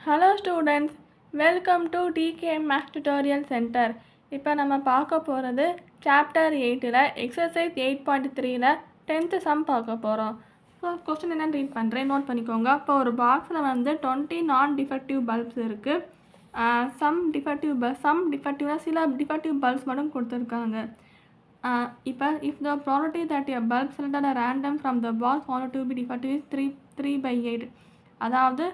Hello students, welcome to TK Math Tutorial Center. இப்போ நம்ம பார்க்க போகிறது சாப்டர் 8ல் எக்ஸசைஸ் 8.3ல் 10th சம் பார்க்க போகிறோம். ஸோ கொஸ்டின் என்னென்னு ரீட் பண்ணுறேன், நோட் பண்ணிக்கோங்க. இப்போ ஒரு பாக்ஸில் வந்து 20 நான் டிஃபெக்டிவ் பல்ப்ஸ் இருக்குது. சம் டிஃபெக்டிவ்னா சில டிஃபெக்டிவ் பல்ப்ஸ் மட்டும் கொடுத்துருக்காங்க. இப்போ if the probability that a bulb selected at random from the box found to be defective is 3/8. அதாவது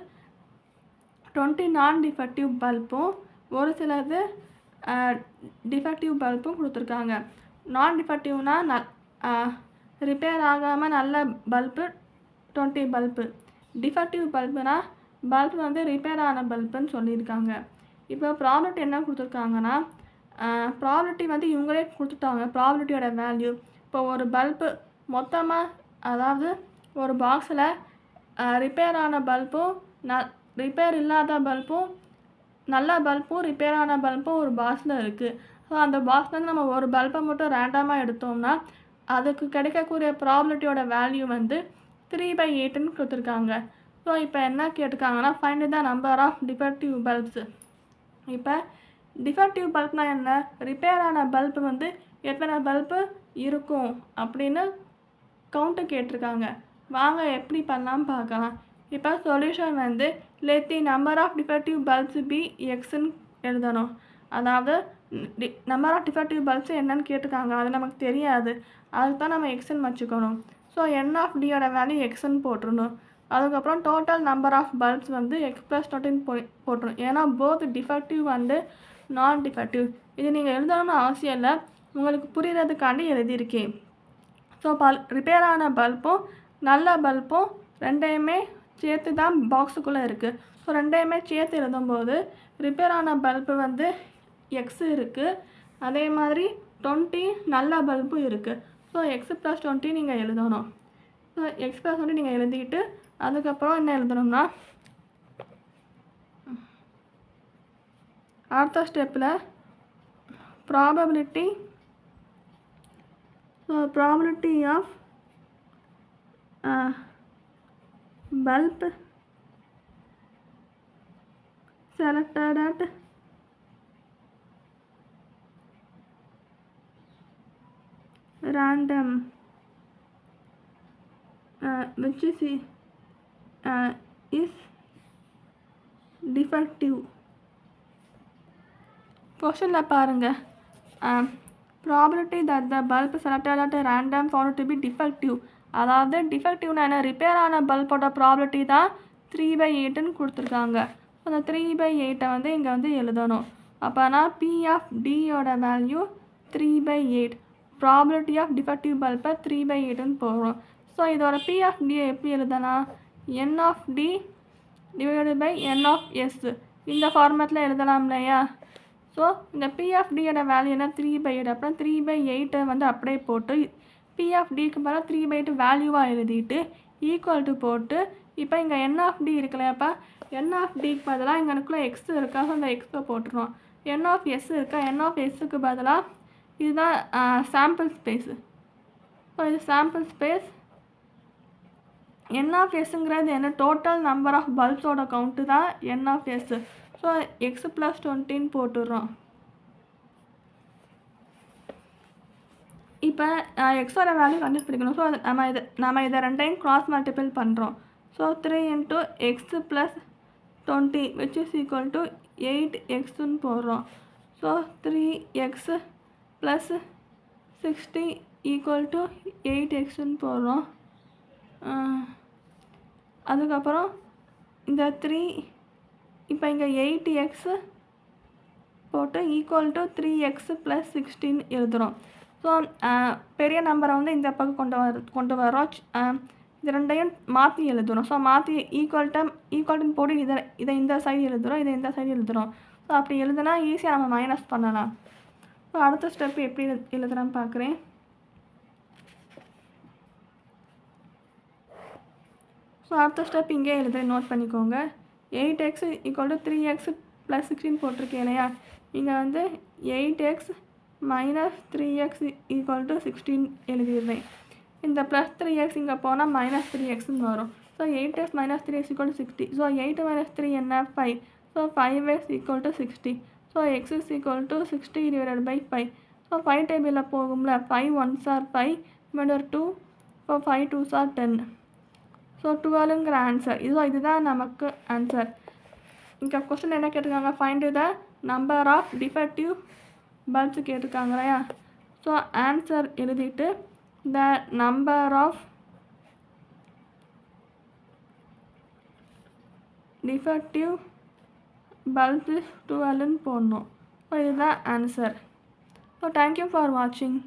20 நான் டிஃபெக்டிவ் பல்பும் ஒரு சிலது டிஃபெக்டிவ் பல்பும் கொடுத்துருக்காங்க. நான் டிஃபெக்டிவ்னா ரிப்பேர் ஆகாமல் நல்ல பல்பு 20 பல்பு. டிஃபெக்டிவ் பல்புனா பல்பு வந்து ரிப்பேர் ஆன பல்புன்னு சொல்லியிருக்காங்க. இப்போ ப்ராபர்ட்டி என்ன கொடுத்துருக்காங்கன்னா, ப்ராபர்ட்டி வந்து இவங்களே கொடுத்துட்டாங்க. ப்ராபர்ட்டியோட வேல்யூ இப்போ ஒரு பல்பு மொத்தமாக, அதாவது ஒரு பாக்ஸில் ரிப்பேர் ஆன பல்பும் ரிப்பேர் இல்லாத பல்பும் நல்ல பல்பும் ரிப்பேர் ஆன பல்பும் ஒரு பாக்ஸில் இருக்குது. ஸோ அந்த பாக்ஸ்லேருந்து நம்ம ஒரு பல்பை மட்டும் ரேண்டமாக எடுத்தோம்னா அதுக்கு கிடைக்கக்கூடிய ப்ராபர்ட்டியோட வேல்யூ வந்து 3/8ன்னு கொடுத்துருக்காங்க. ஸோ இப்போ என்ன கேட்டிருக்காங்கன்னா, find the number of defective bulbs. இப்போ டிஃபெக்டிவ் பல்ப்னா என்ன, ரிப்பேர் ஆன பல்பு வந்து எத்தனை பல்பு இருக்கும் அப்படின்னு கவுண்ட்டு கேட்டிருக்காங்க. வாங்க எப்படி பண்ணலாம் பார்க்கலாம். இப்போ சொல்யூஷன் வந்து let the number of defective bulbs be xன்னு எழுதணும். அதாவது நம்பர் ஆஃப் டிஃபெக்டிவ் பல்ப்ஸ் என்னன்னு கேட்டிருக்காங்க, அது நமக்கு தெரியாது, அதுக்கு தான் நம்ம எக்ஸ்ன்னு வச்சுக்கணும். ஸோ என் ஆஃப் டியோட வேல்யூ எக்ஸ்ன்னு போட்டுருணும். அதுக்கப்புறம் டோட்டல் நம்பர் ஆஃப் பல்ப்ஸ் வந்து x+20 போட்டுரும். ஏன்னா போத் டிஃபெக்டிவ் அண்டு நான் டிஃபெக்டிவ். இது நீங்கள் எழுதணும்னு அவசியம் இல்லை, உங்களுக்கு புரிகிறதுக்காண்டி எழுதியிருக்கேன். ஸோ ரிப்பேர் ஆன பல்பும் நல்ல பல்பும் ரெண்டையுமே சேர்த்து தான் பாக்ஸுக்குள்ளே இருக்குது. ஸோ ரெண்டையுமே சேர்த்து எழுதும்போது ரிப்பேர் ஆன பல்பு வந்து எக்ஸ் இருக்குது, அதே மாதிரி 20 நல்ல பல்பு இருக்குது. ஸோ x+20 நீங்கள் எழுதணும். ஸோ x+20 நீங்கள் எழுதிட்டு அதுக்கப்புறம் என்ன எழுதணும்னா, அடுத்த ஸ்டெப்பில் probability of bulb selected at random which is defective. கொஸ்டினில் பாருங்கள், probability that the bulb selected at random found to be defective. அதாவது டிஃபெக்டிவ்னா என்ன, ரிப்பேர் ஆன பல்போட ப்ராபர்ட்டி தான் 3/8ன்னு கொடுத்துருக்காங்க. அந்த 3/8 வந்து இங்கே வந்து எழுதணும். அப்போனா P ஆஃப் டியோட வேல்யூ 3/8, ப்ராபர்ட்டி ஆஃப் டிஃபெக்டிவ் பல்பை 3/8ன்னு போடுறோம். ஸோ இதோட P ஆஃப் டியை எப்படி எழுதனா, N of T divided by N of S, இந்த ஃபார்மேட்டில் எழுதலாம் இல்லையா. ஸோ இந்த P ஆஃப் டியோட வேல்யூ என்ன, 3/8. அப்புறம் 3/8 வந்து அப்படியே போட்டு P ஆஃப் டிக்கு பதிலாக 3/8 வேல்யூவாக எழுதிட்டு ஈக்குவல் டு போட்டு, இப்போ இங்கே N ஆஃப் டி இருக்குல்லையாப்பா, N ஆஃப் டிக்கு பதிலாக இங்கே எனக்குள்ளே எக்ஸ் இருக்கா, ஸோ அந்த எக்ஸை போட்டுருவோம். N ஆஃப் எஸ் இருக்கா, N ஆஃப் எஸ்ஸுக்கு பதிலாக இதுதான் சாம்பிள் ஸ்பேஸு. ஸோ இது சாம்பிள் ஸ்பேஸ். N ஆஃப் எஸ்ஸுங்கிறது என்ன, டோட்டல் நம்பர் ஆஃப் பல்ப்ஸோட கவுண்ட்டு தான் N ஆஃப் எஸ். ஸோ x+20ன்னு போட்டுடுறோம். இப்போ எக்ஸோட வேல்யூ கண்டுபிடிக்கணும். ஸோ நம்ம இதை ரெண்டையும் கிராஸ் மல்டிபிள் பண்ணுறோம். So 3 × x+20 which is equal to 8xன்னு போடுறோம். ஸோ 3x + 60 equal to 8xன்னு போடுறோம். அதுக்கப்புறம் இந்த 3 இப்போ இங்கே 8x போட்டு ஈக்குவல் டு 3x + 16 எழுதுகிறோம். ஸோ பெரிய நம்பரை வந்து இந்த பக்கம் கொண்டு வரோம். இது ரெண்டையும் மாற்றி எழுதுகிறோம். ஸோ மாற்றி ஈக்குவல்ட்டுன்னு போட்டு இதை இந்த சைடு எழுதுகிறோம், இதை இந்த சைடு எழுதுகிறோம். ஸோ அப்படி எழுதுனா ஈஸியாக நம்ம மைனஸ் பண்ணலாம். ஸோ அடுத்த ஸ்டெப் எப்படி எழுதுகிறேன்னு பார்க்குறேன். ஸோ அடுத்த ஸ்டெப் இங்கே எழுதுறேன், நோட் பண்ணிக்கோங்க. 8x = 3x + 16 போட்டிருக்கேன் இல்லையா, இங்கே வந்து 8x - 3x = 16 எழுதிடுறேன். இந்த +3x இங்கே போனால் -3xன்னு வரும். So so 8s minus 3 is equal to 60. So 8 minus 3 என்ன 5. So 5s equal to 60. So x is equal to 60 divided by 5. So 5 டேபிளில் போகும்ல 5 1s are 5 remainder 2. So 5 2s are 10. So 12ங்கிற answer. இதுதான் நமக்கு ஆன்சர். இங்கே கொஸ்டின் என்ன கேட்டிருக்காங்க, find the number of defective bulbs கேட்டிருக்காங்க இல்லையா. ஸோ ஆன்சர் எழுதிட்டு த நம்பர் ஆஃப் டிஃபெக்டிவ் பல்ப்ஸ் 12ன்னு போடணும். ஸோ இதுதான் ஆன்சர். ஸோ தேங்க்யூ ஃபார் வாட்சிங்.